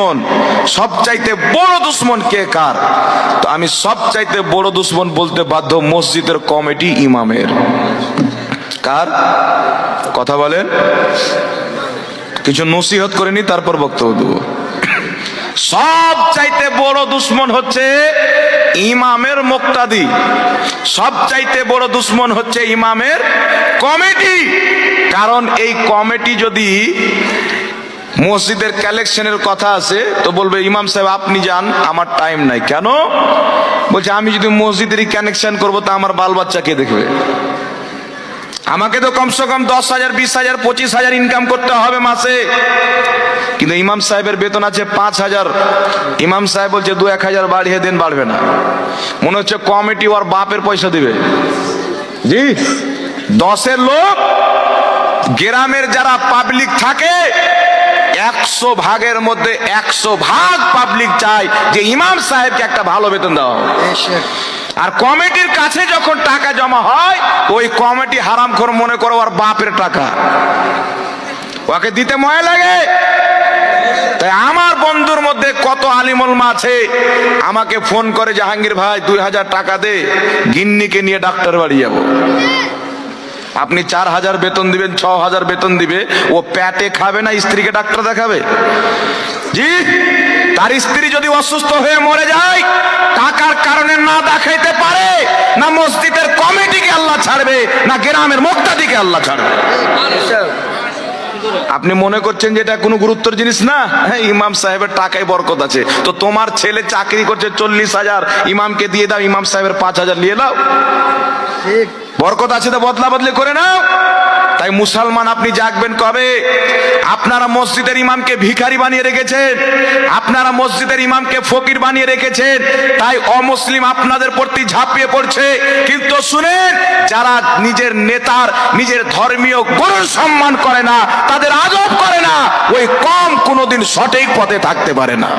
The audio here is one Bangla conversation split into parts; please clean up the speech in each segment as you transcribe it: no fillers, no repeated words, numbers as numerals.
দুশ্মন, সবচাইতে বড় দুশ্মন কে কার? তো আমি সবচাইতে বড় দুশ্মন বলতে বাধ্য মসজিদের কমিটি ইমামের। কার কথা বলেন? কিছু নসিহত করে নি, তারপর বক্তব্য দেবো। সবচাইতে বড় দুশ্মন হচ্ছে ইমামের মুক্তাদি, সবচাইতে বড় দুশ্মন হচ্ছে ইমামের কমিটি। কারণ এই কমিটি যদি মসজিদের কালেকশনের কথা আছে তো বলবে ইমাম সাহেব আপনি যান, আমার টাইম নাই। কেন? বলছে আমি যদি মসজিদেরই কানেকশন করবো তা আমার বাল বাচ্চা কে দেখবে? আমাকে তো কমসে কম 10,000, 20,000, 25,000 ইনকাম করতে হবে মাসে। কিন্তু ইমাম সাহেবের বেতন আছে 5,000। ইমাম সাহেব বলছে 2-1,000 বাড়িয়ে দেন, বাড়বে না। মনে হচ্ছে কমিটি ওর বাপের পয়সা দিবে। জি, 10-এর লোক, গ্রামের যারা পাবলিক থাকে 100 ভাগের মধ্যে 100 ভাগ পাবলিক চায় যে ইমাম সাহেবকে একটা ভালো বেতন দেওয়া হবে। আর কমিটির কাছে যখন টাকা জমা হয় ওই কমিটি হারামখোর মনে করো ওর বাপের টাকা, ওকে দিতে ময় লাগে। তাই আমার বন্ধুর মধ্যে কত আলিম ওলামা আছে আমাকে ফোন করে, জাহাঙ্গীর ভাই 2,000 টাকা দে, গিন্নিকে নিয়ে ডাক্তার বাড়ি যাব। আপনি 4,000 বেতন দিবেন, 6,000 বেতন দিবে, ও পেটে খাবে না স্ত্রীকে ডাক্তার দেখাবে? জি, তার স্ত্রী যদি অসুস্থ হয়ে মরে যায় টাকার কারণে না দেখাইতে পারে, না মসজিদের কমিটিকে আল্লাহ ছাড়বে, না গ্রামের মুক্তাদিকে আল্লাহ ছাড়বে। আপনি মনে করছেন যে এটা কোনো গুরুত্বের জিনিস না? হ্যাঁ, ইমাম সাহেবের টাকায় বরকত আছে। তো তোমার ছেলে চাকরি করছে 40,000, ইমামকে দিয়ে দাও, ইমাম সাহেবের 5,000 নিয়ে নাও, বরকত আছে তো বদলা বদলি করে নাও। তাই মুসলমান আপনি জাগবেন কবে? আপনারা মসজিদের ইমামকে ভিখারি বানিয়ে রেখেছেন, আপনারা মসজিদের ইমামকে ফকির বানিয়ে রেখেছেন, তাই অমুসলিম আপনাদের প্রতি ঝাঁপিয়ে পড়ছে। কিন্তু শুনেন, যারা নিজের নেতার, নিজের ধর্মীয় গুরুর সম্মান করে না, তাদের আদব করে না, ওই কম কোনোদিন সঠিক পথে থাকতে পারে না,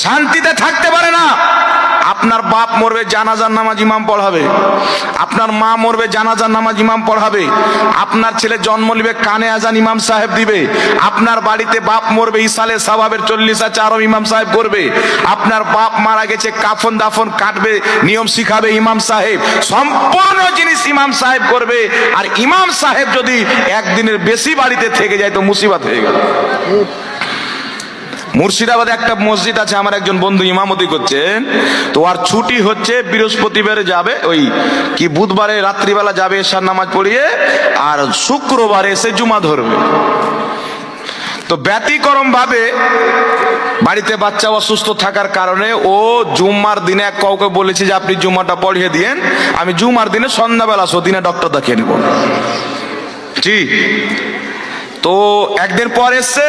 শান্তিতে থাকতে পারে না। আপনার বাপ মরবে, জানাজার নামাজ ইমাম পড়াবে। আপনার মা মরবে, জানাজার নামাজ ইমাম পড়াবে। আপনার ছেলে জন্ম নিবে, কানে আজান ইমাম সাহেব দিবে। আপনার বাড়িতে বাপ মরবে, ইসালে সাবাবের 40 চারম ইমাম সাহেব করবে। আপনার বাপ মারা গেছে, কাফন দাফন কাটবে, নিয়ম শিখাবে ইমাম সাহেব। সম্পূর্ণ জিনিস ইমাম সাহেব করবে। আর ইমাম সাহেব যদি একদিনের বেশি বাড়িতে থেকে যায় তো মুসিবত হয়ে গেল। মুর্শিদাবাদে একটা মসজিদ আছে, আমার একজন বন্ধু ইমামতি করছেন, তো আর ছুটি হচ্ছে বৃহস্পতিবারে যাবে, ওই কি বুধবারে রাত্রিবেলা যাবে এশার নামাজ পড়িয়ে, আর শুক্রবারে এসে জুমা ধরবে। তো ব্যতিক্রম ভাবে বাড়িতে বাচ্চা অসুস্থ থাকার কারণে ও জুম্মার দিনে কাউকে বলেছে যে আপনি জুম্মাটা পড়িয়ে দিয়েন, আমি জুম্মার দিনে সন্ধ্যাবেলা আসো, দিনে ডক্টর দেখিয়ে নেব। জি, তো একদিন পর এসছে,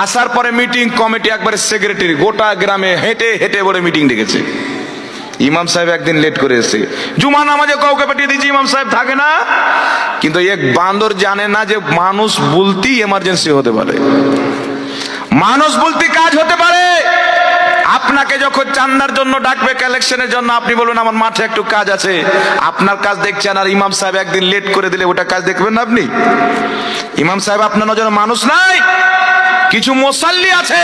আসার পরে মিটিং কমিটি একবারে সেক্রেটারি গোটা গ্রামে হেঁটে হেঁটে বলে মিটিং ডেকেছে। ইমাম সাহেব একদিন লেট করে এসে জুমা নামাজে কাউকে পাঠিয়ে দিয়েছে, ইমাম সাহেব থাকে না। কিন্তু এক বান্দর জানে না যে মানুষ বলতে এমার্জেন্সি হতে পারে, মানুষ বলতে কাজ হতে পারে। আপনাকে যখন চান্দার জন্য ডাকবে, কালেকশনের জন্য, আপনি বলবেন আমার মাঠে একটু কাজ আছে, আপনার কাজ দেখছেন, আর ইমাম সাহেব একদিন লেট করে দিলে ওটা কাজ দেখবেন না আপনি? ইমাম সাহেব আপনার নজরে মানুষ নাই। কিছু মুসাল্লি আছে,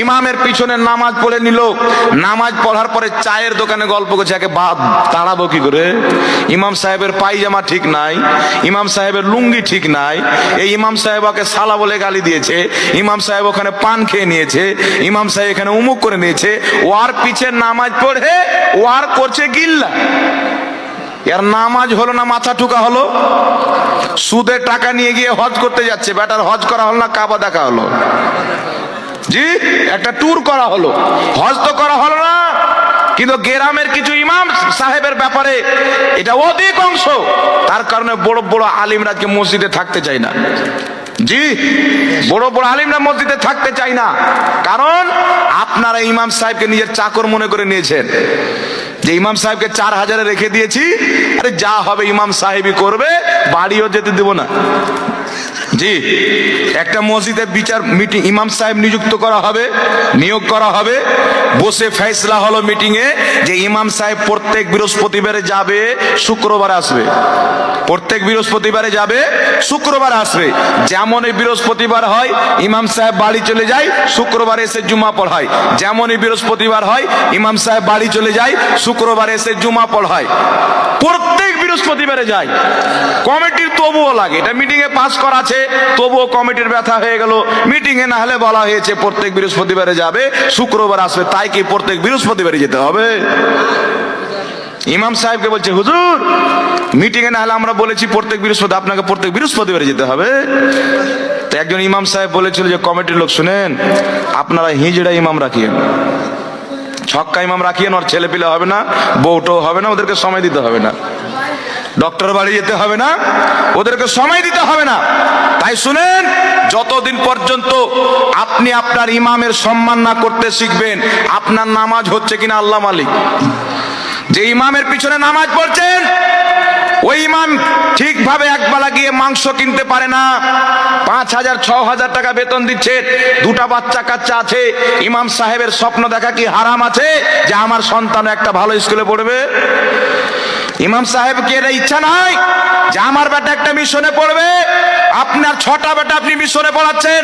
ইমামের পিছনে নামাজ পড়ে নিল, নামাজ পড়ার পরে চায়ের দোকানে গল্প করছে, একে তাড়াবো কি করে? ইমাম সাহেবের পায়জামা ঠিক নাই, ইমাম সাহেবের লুঙ্গি ঠিক নাই, এই ইমাম সাহেব ওকে সালা বলে গালি দিয়েছে, ইমাম সাহেব ওখানে পান খেয়ে নিয়েছে, ইমাম সাহেব এখানে উমুক করে নিয়েছে, ওর পিছে নামাজ পড়ে ওর করছে গিল্লা। এর নামাজ হলো না মাথা ঠুকা হলো? সুদের টাকা নিয়ে গিয়ে হজ করতে যাচ্ছে, বেটার হজ করা হলো না কাবা দেখা হলো? জি, একটা ট্যুর করা হলো, হজ তো করা হলো না। কিন্তু গ্রামের কিছু ইমাম সাহেবের ব্যাপারে এটা অধিক অংশ, তার কারণে বড় বড় আলিমরা আজকে মসজিদে থাকতে চায় না। জি, বড় বড় আলিমরা মসজিদে থাকতে চায় না, কারণ আপনারা ইমাম সাহেবকে নিজের চাকর মনে করে নিয়েছেন, যে ইমাম সাহেবকে 4,000 রেখে দিয়েছি, আরে যা হবে ইমাম সাহেবই করবে, বাড়িও যেতে দেব না। জি, একটা মসজিদে বিচার মিটিং ইমাম সাহেব নিযুক্ত করা হবে, নিয়োগ করা হবে। বসে ফয়সালা হলো মিটিং এ যে ইমাম সাহেব প্রত্যেক বৃহস্পতিবারে যাবে, শুক্রবার আসবে। প্রত্যেক বৃহস্পতিবারে যাবে, শুক্রবার আসবে। যেমনই বৃহস্পতিবার হয় ইমাম সাহেব বাড়ি চলে যায়, শুক্রবার এসে জুমা পড়ায়। যেমনই বৃহস্পতিবার হয় ইমাম সাহেব বাড়ি চলে যায়, শুক্রবার এসে জুমা পড়ায়। প্রত্যেক বৃহস্পতিবারে যায়। কমিটির তবুও লাগে, এটা মিটিং এ পাস করা আছে, তবুও কমিটির ব্যথা হয়ে গেল। মিটিং এ না হলে বলা হয়েছে প্রত্যেক বৃহস্পতিবারে যাবে, শুক্রবার আসবে, তাই কি প্রত্যেক বৃহস্পতিবারে যেতে হবে? ইমাম সাহেবকে বলছে হুজুর মিটিং এ না হলে আমরা বলেছি প্রত্যেক বৃহস্পতি, আপনাকে প্রত্যেক বৃহস্পতিবারে যেতে হবে। তো একজন ইমাম সাহেব বলেছিল যে কমিটির লোক শুনেন, আপনারা হিজড়া ইমাম রাখিয়েন, ছক্কা ইমাম রাখিয়েন, ওর ছেলে পিলে হবে না, বউটাও হবে না, ওদেরকে সময় দিতে হবে না, ডক্টর বাড়ি যেতে হবে না, ওদেরকে সময় দিতে হবে না। তাই শুনেন, যতদিন পর্যন্ত আপনি আপনার ইমামের সম্মান না করতে শিখবেন, আপনার নামাজ হচ্ছে কিনা আল্লাহ মালিক। যে ইমামের পিছনে নামাজ পড়ছেন ওই ইমাম ঠিকভাবে একবেলা গিয়ে মাংস কিনতে পারে না, 5,000 6,000 টাকা বেতন দিচ্ছে, দুটা বাচ্চা কাচ্চা আছে। ইমাম সাহেবের স্বপ্ন দেখা কি হারাম আছে যে আমার সন্তান একটা ভালো স্কুলে পড়বে? ইমাম সাহেব কি এর ইচ্ছা নাই যে আমার বেটা একটা মিশনে পড়বে? আপনার 6টা বেটা আপনি মিশনে পড়াচ্ছেন,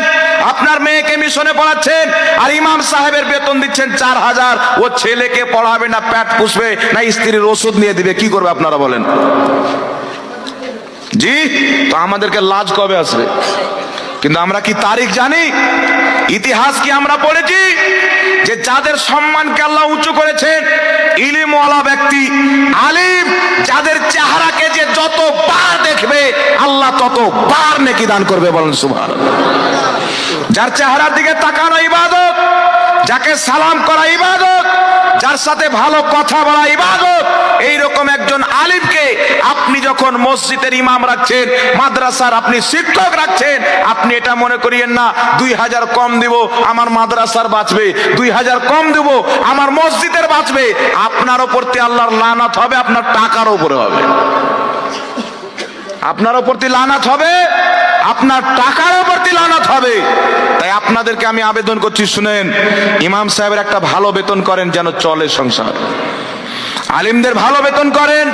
আপনার মেয়েকে মিশনে পড়াচ্ছেন, আর ইমাম সাহেবের বেতন দিচ্ছেন 4,000। ও ছেলেকে পড়াবে না, পেট পুষবে না, স্ত্রীর ওষুধ নিয়ে দিবে, কি করবে আপনারা বলেন? জি, তো আমাদেরকে লাজ কবে আসবে? কিন্তু আমরা কি তারিখ জানি? ইতিহাস কি আমরা পড়েছি যে যাদের সম্মানকে আল্লাহ উঁচু করেছেন, ইলমওয়ালা ব্যক্তি, আলিম, যাদের চেহারাকে যে যতবার দেখবে আল্লাহ ততবার নেকি দান করবে, বলেন সুবহানাল্লাহ। যার চেহারার দিকে তাকানো ইবাদত, যাকে সালাম করা ইবাদত, যার সাথে ভালো কথা বলা ইবাদত, এইরকম একজন আলিমকে আপনি যখন মসজিদের ইমাম রাখছেন, মাদ্রাসার আপনি শিক্ষক রাখছেন, আপনি এটা মনে করিয়েন না 2,000 কম দিব আমার মাদ্রাসার বাঁচবে, 2,000 কম দেব আমার মসজিদের বাঁচবে। আপনার ওপর আল্লাহর লানাত হবে, আপনার টাকার উপরে হবে। আপনার ওপর লানাত হবে, আপনার টাকার ওপর লানাত হবে। তাই আপনাদেরকে আমি আবেদন করছি, শুনেন, ইমাম সাহেবের একটা ভালো বেতন করেন যেন চলে সংসার। আলিমদের ভালো বেতন করেন।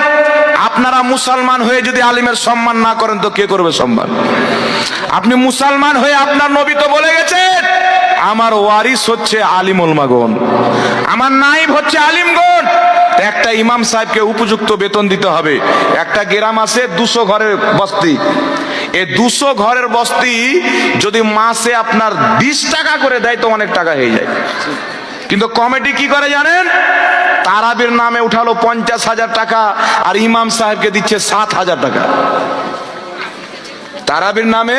আপনারা মুসলমান হয়ে যদি আলিমের সম্মান না করেন তো কে করবে সম্মান? আপনি মুসলমান হয়ে, আপনার নবী তো বলে গেছেন আমার ওয়ারিস হচ্ছে আলিম উলমাগণ, আমার নাইব হচ্ছে আলিমগণ। একটা ইমাম সাহেবকে উপযুক্ত বেতন দিতে হবে। একটা গ্রাম আছে 200 ঘরের বস্তি, এই 200 ঘরের বস্তি যদি মাসে আপনার 20 টাকা করে দেয় তো অনেক টাকা হয়ে যায়। কিন্তু কমিটি কি করে জানেন? তারাবির নামে উঠালো 50,000 টাকা, আর ইমাম সাহেবকে দিচ্ছে 7,000 টাকা তারাবির নামে।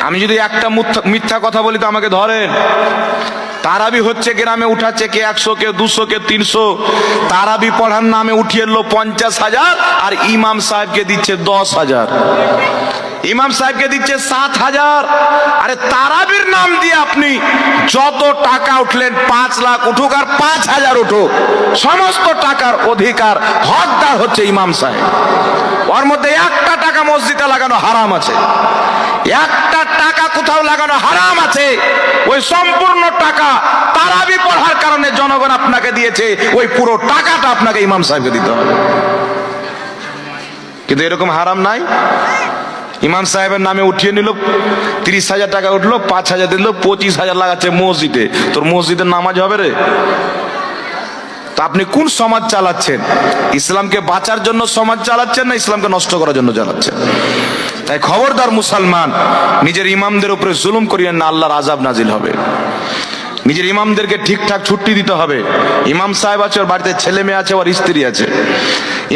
আমি যদি একটা মিথ্যা কথা বলি তো আমাকে ধরেন। তারাবি হচ্ছে গ্রামে উঠাচ্ছে কে 100, কে 200, কে 300। তারাবি পড়ার নামে উঠিয়ে এলো 50,000, আর ইমাম সাহেবকে দিচ্ছে 10,000, ইমাম সাহেবকে দিচ্ছে 7,000। আরে তারাবির নাম দিয়ে আপনি যত টাকা উঠলেন, 5 লাখ উঠুক আর 5,000 উঠুক, সমস্ত টাকার অধিকার হকদার হচ্ছে ইমাম সাহেব। ওর মধ্যে একটা টাকা মসজিদে লাগানো হারাম আছে, একটা টাকা কোথাও লাগানো হারাম আছে। ওই সম্পূর্ণ টাকা তারাবি পড়ার কারণে জনগণ আপনাকে দিয়েছে, ওই পুরো টাকাটা আপনাকে ইমাম সাহেবকে দিতে হবে। কিন্তু এরকম হারাম নাই। ইমাম সাহেবের নামে উঠিয়ে নিল 30,000 টাকা উঠলো, 5,000 দিল, 25,000 লাগাচ্ছে মসজিদে। তোর মসজিদের নামাজ হবে রে? তা আপনি কোন সমাজ চালাচ্ছেন? ইসলামকে বাঁচার জন্য সমাজ চালাচ্ছেন না ইসলামকে নষ্ট করার জন্য চালাচ্ছেন? তাই খবরদার মুসলমান, নিজের ইমামদের উপরে জুলুম করিয়েন না, আল্লাহর আযাব নাজিল হবে। নিজের ইমামদেরকে ঠিকঠাক ছুটি দিতে হবে। ইমাম সাহেব আছে, ওর বাড়িতে ছেলে মেয়ে আছে, ওর স্ত্রী আছে,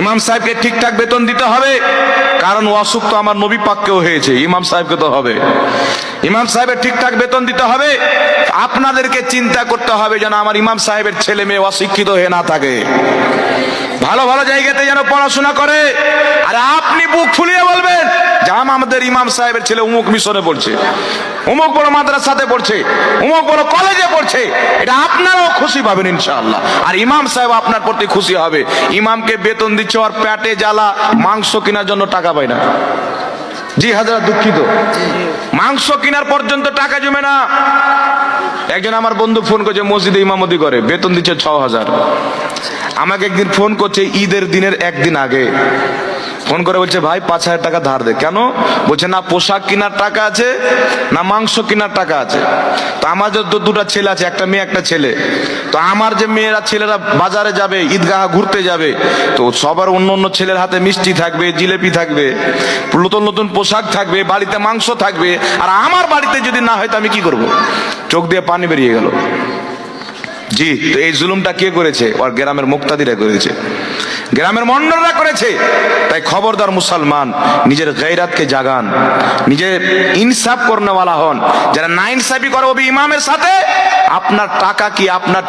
ইমাম সাহেবকে ঠিকঠাক বেতন দিতে হবে। কারণ অসুখ তো আমার নবী পাককেও হয়েছে, ইমাম সাহেবকে তো হবে। ইমাম সাহেবের ঠিকঠাক বেতন দিতে হবে। আপনাদেরকে চিন্তা করতে হবে যেন আমার ইমাম সাহেবের ছেলে মেয়ে অশিক্ষিত হয়ে না থাকে, ভালো ভালো জায়গাতে যেন পড়াশোনা করে। আর আপনি বুক ফুলিয়ে বলবেন যে আমাদের ইমাম সাহেবের ছেলে অমুক মিশনে পড়ছে, অমুক বড় মাদ্রাসাতে পড়ছে, অমুক বড় কলেজে পড়ছে, এটা আপনারাও খুশি পাবেন ইনশাআল্লাহ। আর ইমাম সাহেব আপনার প্রতি খুশি হবে। ইমামকে বেতন দিচ্ছে, আর পেটে জ্বালা, মাংস কেনার জন্য টাকা পায় না। জি হাজার দুঃখিত, মাংস কেনার পর্যন্ত টাকা জমে না। একজন আমার বন্ধু ফোন করছে, মসজিদে ইমামতি করে, বেতন দিচ্ছে 6,000। আমাকে একদিন ফোন করছে ঈদের দিনের একদিন আগে, ফোন করে বলছে ভাই 5,000 টাকা ধার দে। কেন? বলছে না পোশাক কেনার টাকা আছে, না মাংস কেনার টাকা আছে। তো আমাদের তো দুটো ছেলে আছে, একটা মেয়ে একটা ছেলে। তো আমার যে মেয়েরা ছেলেরা বাজারে যাবে, ঈদগাহ ঘুরতে যাবে, তো সবার অন্য অন্য ছেলের হাতে মিষ্টি থাকবে, জিলেপি থাকবে, নতুন নতুন পোশাক থাকবে, বাড়িতে মাংস থাকবে, আর আমার বাড়িতে যদি না হয় তো আমি কি করব? চোখ দিয়ে পানি বেরিয়ে গেল। জি, তো এই জুলুমটা কে করেছে? ওর গ্রামের মুক্তাদিরা করেছে, গ্রামের মন্ডলরা করেছে। তাই খবরদার মুসলমান, নিজের গায়রাতকে জাগান, নিজে ইনসাফ করনেওয়ালা হন। যারা না ইনসাফি করে ইমামের সাথে, আপনার টাকা কি আপনার